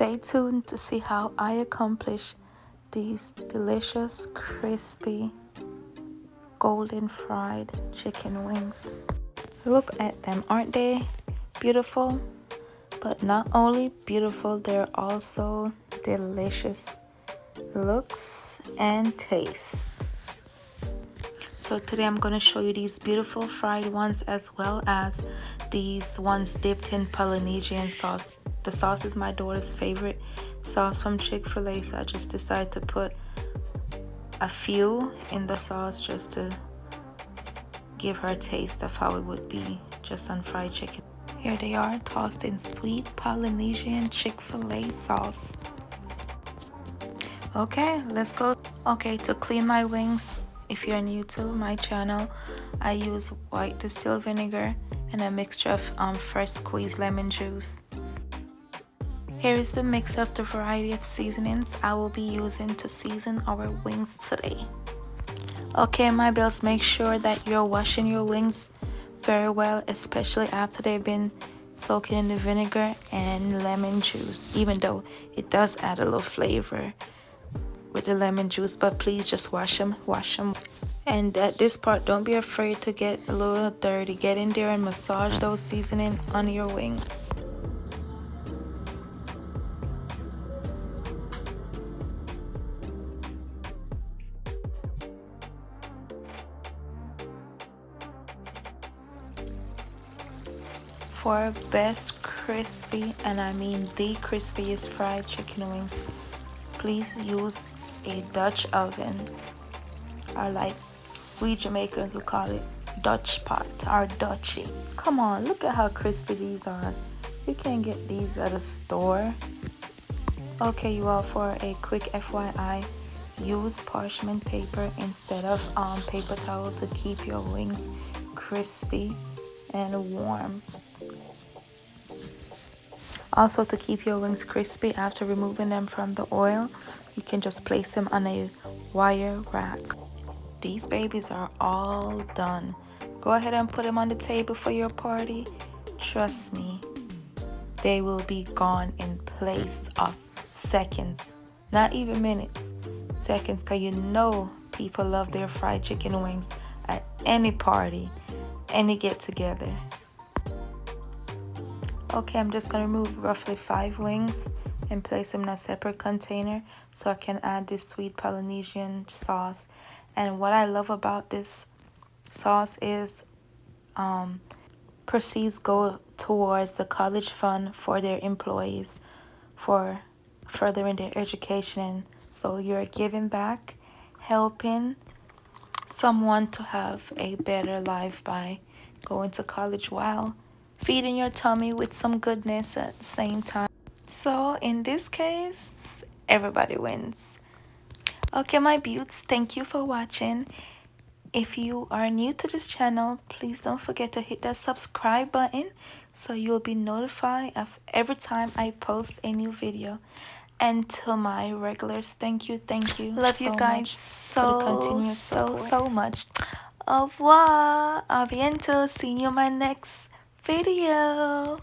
Stay tuned to see how I accomplish these delicious, crispy, golden fried chicken wings. Look at them, aren't they beautiful? But not only beautiful, they're also delicious looks and taste. So today I'm going to show you these beautiful fried ones as well as these ones dipped in Polynesian sauce. The sauce is my daughter's favorite sauce from Chick-fil-A, so I just decided to put a few in the sauce just to give her a taste of how it would be just on fried chicken. Here they are, tossed in sweet Polynesian Chick-fil-A sauce. Okay, let's go. Okay, to clean my wings, if you're new to my channel, I use white distilled vinegar and a mixture of fresh squeezed lemon juice. Here is the mix of the variety of seasonings I will be using to season our wings today. Okay, my bells, make sure that you're washing your wings very well, especially after they've been soaking in the vinegar and lemon juice, even though it does add a little flavor with the lemon juice, but please just wash them. And at this part, don't be afraid to get a little dirty. Get in there and massage those seasoning on your wings. For best crispy, and I mean the crispiest fried chicken wings, please use a Dutch oven, or like we Jamaicans would call it Dutch pot or Dutchie. Come on, look at how crispy these are. You can get these at a store. Okay, you all, for a quick FYI, use parchment paper instead of paper towel to keep your wings crispy and warm. Also, to keep your wings crispy after removing them from the oil, you can just place them on a wire rack. These babies are all done. Go ahead and put them on the table for your party. Trust me, they will be gone in place of seconds, not even minutes, seconds, because you know people love their fried chicken wings at any party, any get together. Okay, I'm just going to remove roughly 5 wings and place them in a separate container so I can add this sweet Polynesian sauce. And what I love about this sauce is proceeds go towards the college fund for their employees for furthering their education. So you're giving back, helping someone to have a better life by going to college while feeding your tummy with some goodness at the same time. So in this case, everybody wins. Okay, my beauts, thank you for watching. If you are new to this channel, please don't forget to hit that subscribe button so you'll be notified of every time I post a new video. And to my regulars, thank you. Love you guys so much. Au revoir, à bientôt, see you in my next video.